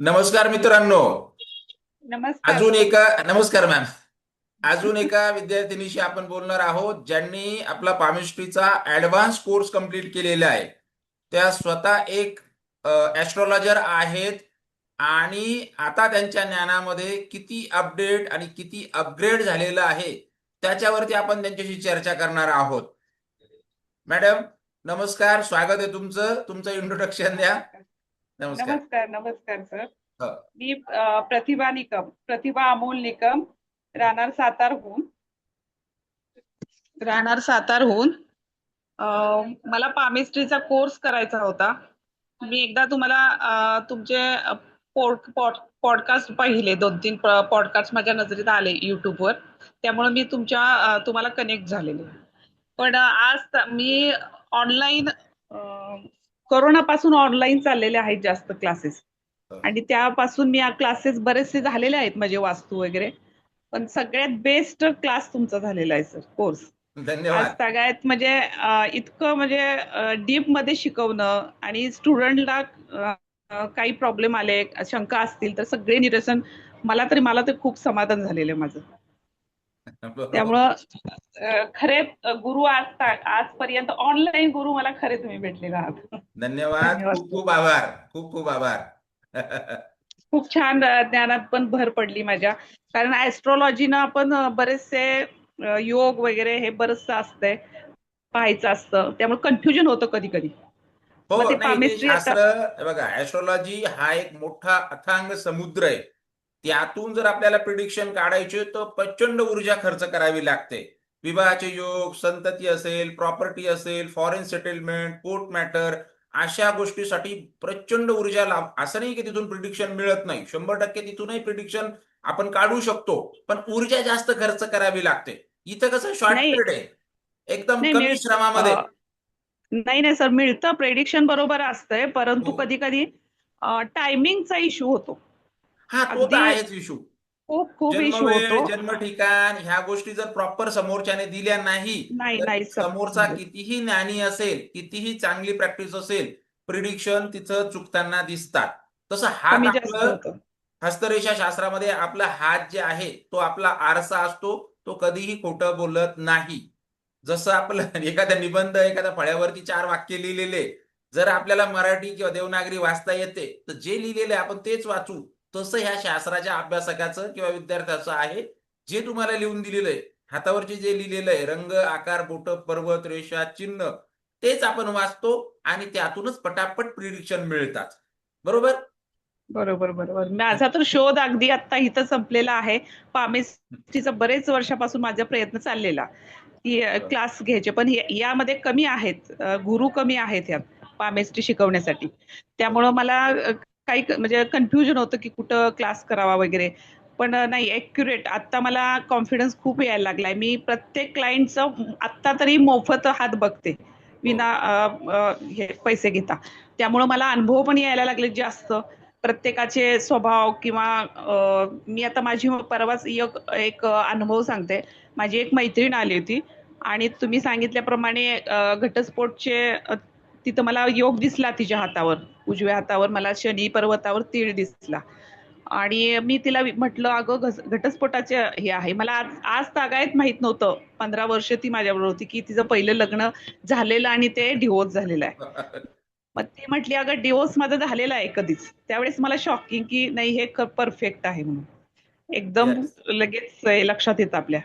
नमस्कार मित्रांनो. नमस्कार अजून सर. एका नमस्कार मॅम. अजून एका विद्यार्थिनीशी आपण बोलणार आहोत ज्यांनी आपला पामिस्ट्रीचा ऍडव्हान्स कोर्स कंप्लीट केलेला आहे. त्या स्वतः एक ऍस्ट्रॉलॉजर आहेत आणि आता त्यांच्या ज्ञानामध्ये किती अपडेट आणि किती अपग्रेड झालेलं आहे त्याच्यावरती आपण त्यांच्याशी चर्चा करणार आहोत. मॅडम, नमस्कार, स्वागत आहे तुमचं. तुमचं इंट्रोडक्शन द्या. नमस्कार. नमस्कार. नमस्कार नमस्कार सर. हो. मी प्रतिभा अमोल निकम, राहणार सातारहून राहणार सातारहून अ, मला पामिस्ट्रीचा कोर्स करायचा होता. मी एकदा तुम्हाला तुमचे पॉडकास्ट पाहिले, 2-3 पॉडकास्ट माझ्या नजरेत आले युट्यूबवर. त्यामुळे मी तुम्हाला कनेक्ट झालेले. पण मी ऑनलाईन, कोरोनापासून ऑनलाईन चाललेले आहेत जास्त क्लासेस. आणि त्यापासून मी क्लासेस बरेचसे झालेले आहेत माझे, वास्तू वगैरे. पण सगळ्यात बेस्ट क्लास तुमचा झालेला आहे सर, कोर्स. आज धन्यवाद. सगळ्यात म्हणजे इतकं म्हणजे डीप मध्ये शिकवणं, आणि स्टुडंटला काही प्रॉब्लेम आले, शंका असतील तर सगळे निरसन. मला तर खूप समाधान झालेलं आहे माझं. बरोबर. त्यामुळं खरे गुरु आजपर्यंत ऑनलाईन गुरु मला खरे तुम्ही भेटलेले आहात. धन्यवाद. धन्यवाद खूप सर. खूप आभार. खूप खूप आभार. खूप छान ज्ञानात पण भर पडली माझ्या. कारण ऍस्ट्रॉलॉजीनं आपण बरेचसे योग वगैरे हे बरचसं असतंय, पाहायचं असतं. त्यामुळे कन्फ्युजन होतं कधी कधी. मग हो, ते नाही, ते पामिस्ट्री आता. शास्त्र. बघा, ऍस्ट्रॉलॉजी हा एक मोठा अथांग समुद्र आहे. त्यातून जर आपल्याला प्रिडिक्शन काढायचे तर प्रचंड ऊर्जा खर्च करावी लागते. विवाहाचे योग, संतती असेल, प्रॉपर्टी असेल, फॉरेन सेटलमेंट, कोर्ट मॅटर, अशा गोष्टीसाठी प्रचंड ऊर्जा असं नाही की तिथून प्रिडिक्शन मिळत नाही. 100% तिथूनही प्रिडिक्शन आपण काढू शकतो. पण ऊर्जा जास्त खर्च करावी लागते. इथं कसं नाही शॉर्टकट आहे, एकदम नाही कमी श्रमामध्ये. नाही नाही सर, मिळतं, प्रेडिक्शन बरोबर असतंय, परंतु हो. कधी कधी टायमिंगचा इश्यू होतो. हा, तो तर अगदी आहेच इशू. खूप खूप इश्यू जन्मवेळ, होतो. जन्म ठिकाण, ह्या गोष्टी जर प्रॉपर समोरच्याने दिल्या नाही, नाही तर नाही सर. समोरचा कितीही ज्ञानी असेल, कितीही चांगली प्रॅक्टिस असेल, प्रिडिक्शन तिथं चुकताना दिसतात. तसं हात कमी जास्त आपलं, होतं. हस्तरेषा शास्त्रामध्ये आपला हात जे आहे तो आपला आरसा असतो. तो कधीही खोटं बोलत नाही. जसं आपलं एखादा निबंध, एखाद्या फळ्यावरती 4 वाक्य लिहिलेले, जर आपल्याला मराठी किंवा देवनागरी वाचता येते तर जे लिहिलेले आपण तेच वाचू. तसं ह्या शास्त्राच्या अभ्यासकाचं किंवा विद्यार्थ्याचं आहे. जे तुम्हाला लिहून दिलेलं आहे, हातावरची जे लिहिलेलं आहे, रंग, आकार, बोट, पर्वत, रेषा, चिन्ह, तेच आपण वाचतो आणि त्यातूनच पटापट प्रिडिक्शन मिळतात. बरोबर. बरोबर बरोबर. माझा तर शोध अगदी आता इथं संपलेला आहे. पामेस्ट्रीचा बरेच वर्षापासून माझा प्रयत्न चाललेला की क्लास घ्यायचे, पण यामध्ये कमी आहेत, गुरु कमी आहेत यात पामेस्ट्री शिकवण्यासाठी. त्यामुळं मला काही म्हणजे कन्फ्युजन होतं की कुठं क्लास करावा वगैरे. पण नाही, ऍक्युरेट आता मला कॉन्फिडन्स खूप यायला लागलाय. मी प्रत्येक क्लायंटचं आत्ता तरी मोफत हात बघते, हो. विना हे पैसे घेता. त्यामुळं मला अनुभव पण यायला लागले जास्त, प्रत्येकाचे स्वभाव किंवा मी आता माझी परवाच एक अनुभव सांगते. माझी एक मैत्रीण आली होती, आणि तुम्ही सांगितल्याप्रमाणे घटस्फोटचे तिथं मला योग दिसला तिच्या हातावर. उजव्या हातावर मला शनी पर्वतावर तीळ दिसला. आणि मी तिला म्हटलं, अगं घटस्फोटाचे हे आहे. मला आज आज तागायत माहित नव्हतं. 15 वर्ष ती माझ्याबरोबर होती, की तिचं पहिलं लग्न झालेलं आणि ते डिवोर्स झालेलं आहे. मग ती म्हटली, अगं डिवोर्स माझा झालेला आहे कधीच. त्यावेळेस मला शॉकिंग, की नाही हे परफेक्ट आहे म्हणून. एकदम येस. लगेच हे लक्षात येतं आपल्या.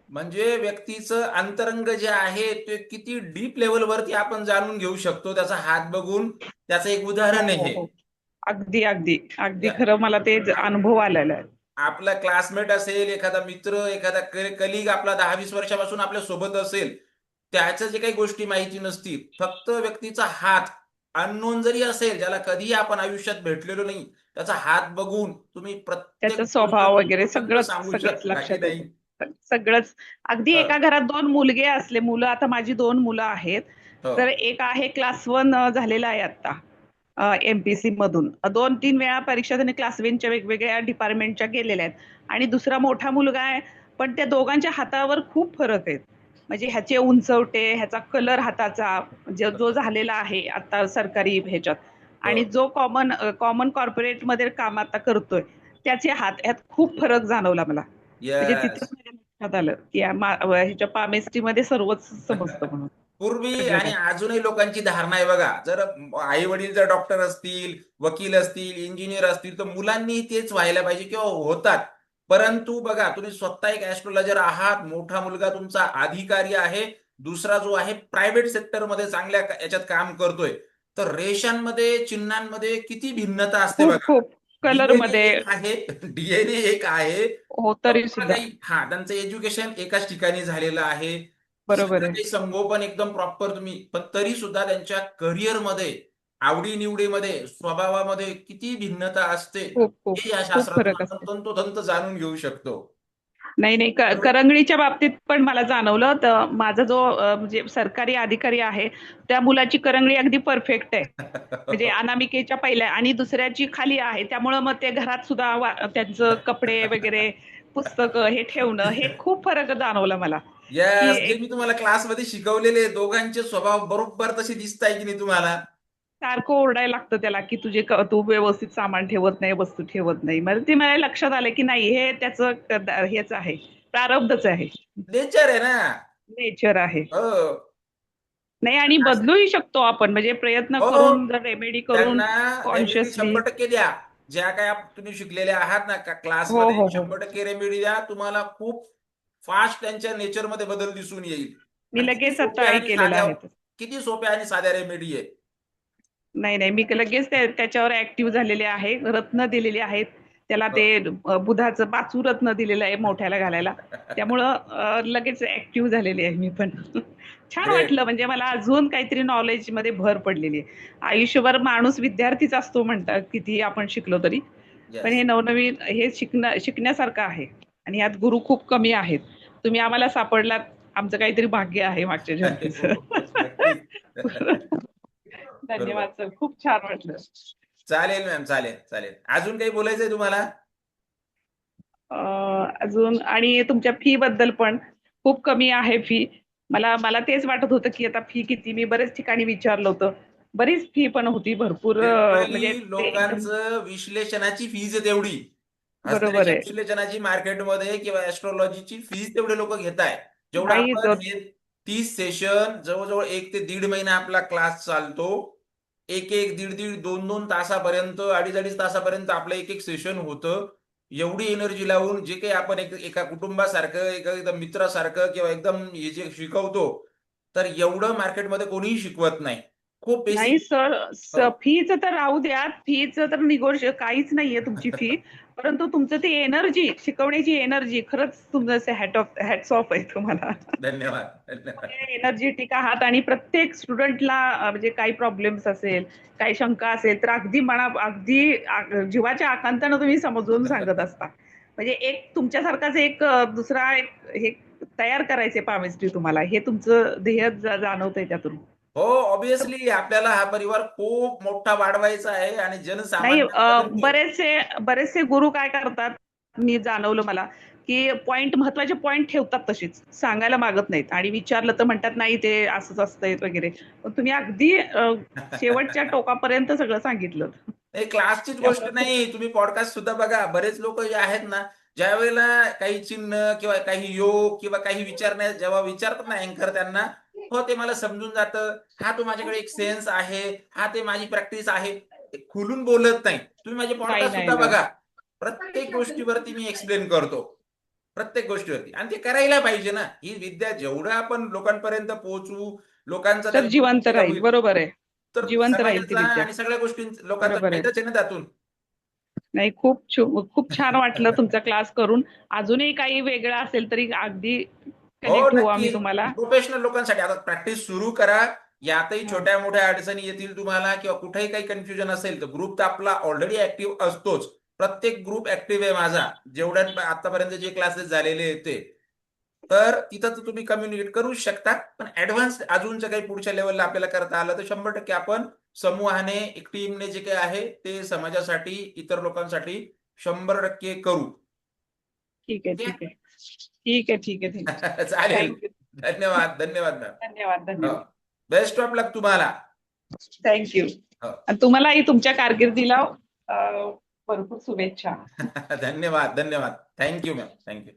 म्हणजे व्यक्तीचं अंतरंग जे आहे ते किती डीप लेवलवरती आपण जाणून घेऊ शकतो त्याचा हात बघून. त्याचं एक हो उदाहरण हो आहे. हो. अगदी अगदी अगदी या- खरं, मला ते अनुभव आलेला आहे. आपला क्लासमेट असेल, एखादा मित्र, एखादा कलिग आपला 10-20 वर्षापासून आपल्या सोबत असेल, त्याच्या जे काही गोष्टी माहिती नसतील, फक्त व्यक्तीचा हात, अननोन जरी असेल, ज्याला कधीही आपण आयुष्यात भेटलेलो नाही, त्याचा हात बघून तुम्ही प्रत्येक त्याचा गोष्ट स्वभाव वगैरे तंतोतंत सगळंच सांगू सगळंच शकता की लक्षात नाही. येतं. सगळंच. अगदी हो. एका घरात 2 मुलगे असले, मुलं आता माझी 2 मुलं आहेत. हो. तर एक आहे क्लास 1 झालेला आहे आता, एमपीसी मधून 2-3 वेळा परीक्षा त्याने क्लास 1च्या वेगवेगळ्या डिपार्टमेंटच्या गेलेल्या आहेत. आणि दुसरा मोठा मुलगा आहे, पण त्या दोघांच्या हातावर खूप फरक आहे. म्हणजे ह्याचे उंचवटे, ह्याचा कलर हाताचा जो जो झालेला आहे आता सरकारी ह्याच्यात, आणि हो. जो कॉमन कॉर्पोरेट मध्ये काम आता करतोय त्याचे हात यात खूप फरक जाणवला मला. म्हणजे तिथे येस. माझ्या लक्षात आलं की ह्याच्या पामेस्ट्रीमध्ये सर्वच समजतं म्हणून पूर्वी सगळं आणि काही. अजूनही लोकांची धारणा आहे बघा, जर आई वडील जर डॉक्टर असतील, वकील असतील, इंजिनियर असतील, तर मुलांनी तेच व्हायला पाहिजे किंवा होतात. परंतु बघा, तुम्ही स्वतः एक ऍस्ट्रोलॉजर आहात, मोठा मुलगा तुमचा अधिकारी आहे, दुसरा जो आहे प्रायव्हेट सेक्टरमध्ये चांगल्या याच्यात काम करतोय, तर रेषांमध्ये, चिन्हांमध्ये किती भिन्नता असते खूप बघा. खूप कलर डीएनए मध्ये एक आहे, डीएनए एक आहे, हो तरी सगळं सुद्धा काही त्यांचं एज्युकेशन एकाच ठिकाणी झालेलं आहे. बरोबर सगळं आहे. काही संगोपन एकदम प्रॉपर तुम्ही, पण तरी सुद्धा त्यांच्या करिअरमध्ये, आवडी-निवडीमध्ये, स्वभावामध्ये किती भिन्नता असते, खूप खूप हे या खूप शास्त्रातून फरक आपण असते. तंतोतंत जाणून घेऊ शकतो. नाही नाही तर करंगळीच्या बाबतीत पण मला जाणवलं. तर माझा जो म्हणजे सरकारी अधिकारी आहे त्या मुलाची करंगळी अगदी परफेक्ट आहे. म्हणजे अनामिकेच्या पहिल्या आणि दुसऱ्याची खाली आहे. त्यामुळं मग ते घरात सुद्धा त्यांचं कपडे वगैरे पुस्तकं हे ठेवणं हे खूप फरक जाणवला मला की येस, जे मी तुम्हाला क्लासमध्ये शिकवलेले दोघांचे स्वभाव बरोबर तसे दिसताय की नाही तुम्हाला? सारखं ओरडायला लागतं त्याला की तू व्यवस्थित सामान ठेवत नाही, वस्तू ठेवत नाही. मग ते मला लक्षात आलं की नाही हे त्याचं हेच आहे, प्रारब्धच आहे, नेचर आहे ना. नेचर आहे. हो. नाही आणि बदलूही शकतो आपण म्हणजे प्रयत्न हो, करून जर रेमेडी करून त्यांना रेमेडी कॉन्शियसली. 100% द्या. ज्या काही तुम्ही शिकलेले आहात ना हो क्लासमध्ये, हो हो 100% रेमेडी द्या. तुम्हाला खूप फास्ट त्यांच्या नेचरमध्ये बदल दिसून येईल. मी आणि लगेच आता हे केलेलं आहे. किती सोप्या आणि साध्या रेमेडी आहे. नाही नाही मी लगेच त्याच्यावर ऍक्टिव्ह झालेले आहे. रत्न दिलेले आहेत त्याला. हो. ते बुधाचं पाचू रत्न दिलेलं आहे मोठ्याला घालायला. त्यामुळं लगेच ऍक्टिव्ह झालेली आहे मी पण. छान ग्रेट. वाटलं म्हणजे मला अजून काहीतरी नॉलेज मध्ये भर पडलेली आहे. आयुष्यभर माणूस विद्यार्थीच असतो म्हणतात कितीही आपण शिकलो तरी. पण हे येस. नवनवीन हे शिकण्यासारखं आहे आणि यात गुरु खूप कमी आहेत. तुम्ही आम्हाला सापडलात. आमचं काहीतरी भाग्य आहे मागच्या जन्मीचं. नक्कीच. बरोबर. धन्यवाद सर. खूप छान वाटलं. चालेल मॅम, चालेल, चालेल. अजून काही बोलायचंय तुम्हाला? अजून आणि तुमच्या फी बद्दल पण खूप कमी आहे फी. मला मला तेच वाटत होतं की आता फी किती. मी बरेच ठिकाणी विचारलं होतं. बरीच फी पण होती भरपूर म्हणजे जनरली ते एकदम लोकांचं विश्लेषणाची फीज आहे तेवढी. बरोबर हस्तांच्या आहे. विश्लेषणाची मार्केटमध्ये किंवा ऍस्ट्रॉलॉजीची फीज तेवढे लोक घेत आहे. जेवढं नाही आपण तर हे 30 सेशन जवळजवळ 1 ते 1.5 महिना आपला क्लास चालतो. एक दीड दीड 2-2 तासापर्यंत, अडीच तासापर्यंत आपलं एक सेशन होतं. एवढी एनर्जी लावून जे काही आपण एका कुटुंबासारखं, एका मित्रासारखं किंवा एकदम हे जे शिकवतो, तर एवढं मार्केटमध्ये कोणीही शिकवत नाही. खूप नाही बेसिक. सर. फीचं तर राहू द्या. फीचं तर काहीच नाहीये तुमची फी. परंतु तुमचं ते एनर्जी शिकवण्याची एनर्जी खरंच तुमचं हॅट्स ऑफ आहे तुम्हाला. धन्यवाद, धन्यवाद. एनर्जेटिक आहात आणि प्रत्येक स्टुडंटला म्हणजे काही प्रॉब्लेम्स असेल, काही शंका असेल तर अगदी जीवाच्या आकांतानं तुम्ही समजून सांगत असता. म्हणजे एक तुमच्यासारखाच एक दुसरा एक हे तयार करायचे पामिस्ट्री तुम्हाला. हे तुमचं ध्येय जाणवतंय त्यातून. हो, ऑब्विसली आपल्याला हा परिवार खूप मोठा वाढवायचा आहे आणि नाही जनसामान्यांपर्यंत. बरेचसे गुरु काय करतात, मी जाणवलं मला, की महत्वाचे पॉइंट ठेवतात तशीच. सांगायला मागत नाहीत आणि विचारलं तर म्हणतात नाही ते असंच असतंय वगैरे. पण तुम्ही अगदी शेवटच्या टोकापर्यंत सगळं सांगितलं. हे क्लासचीच गोष्ट त्यामुळे खूप नाही, तुम्ही पॉडकास्ट सुद्धा बघा. बरेच लोक जे आहेत ना, ज्या वेळेला काही चिन्ह किंवा काही योग किंवा काही जेव्हा विचारतात ना अँकर त्यांना, हो ते मला समजून जातं. हा तो माझ्याकडे एक सेन्स आहे. हा ते माझी प्रॅक्टिस आहे. ते खुलून बोलत नाही. तुम्ही माझे नाही पॉडकास्ट नाही सुद्धा नाही. बघा. प्रत्येक गोष्टीवरती मी एक्सप्लेन करतो. प्रत्येक गोष्टीवरती आणि ते करायला पाहिजे ना. ही विद्या जेवढं आपण लोकांपर्यंत पोहोचवू, लोकांचा तर त्याच्यातून जिवंत फायदा राहील. होईल, बरोबर आहे. तर जिवंत राहील ती समाजाचा विद्या. आणि सगळ्या गोष्टी लोकांचा बरोबर आहे. फायदाच आहे ना त्यातून. नाही खूप छान वाटलं तुमचा क्लास करून. अजूनही काही वेगळं असेल तरी अगदी हो, कनेक्ट होऊ नक्की. आम्ही तुम्हाला. प्रोफेशनल लोकांसाठी आता प्रॅक्टिस सुरू करा. यातही हं. छोट्या-मोठ्या अडचणी येतील तुम्हाला किंवा कुठेही काही कन्फ्युजन असेल, तर ग्रुप तर आपला ऑलरेडी ॲक्टिव्ह असतोच. प्रत्येक ग्रुप ॲक्टिव्ह आहे माझा. जेवढ्या आतापर्यंत जे क्लासेस झालेले आहेत ते. तर तिथं तर तुम्ही कम्युनिकेट करूच शकता. पण ॲडव्हान्स अजूनच्या काही पुढच्या लेव्हलला आपल्याला करता आलं, तर 100% आपण समूहाने, एक टीमने जे काही आहे, ते समाजासाठी, इतर लोकांसाठी 100% करू. ठीक आहे, ओके? ठीक आहे. ठीक आहे, ठीक आहे. चालेल. Thank you. धन्यवाद, धन्यवाद मॅम. धन्यवाद, हो. धन्यवाद. बेस्ट ऑफ लक तुम्हाला. Thank you. हो. आणि तुम्हालाही तुमच्या कारकिर्दीला भरपूर शुभेच्छा. धन्यवाद, धन्यवाद. Thank you ma'am. Thank you.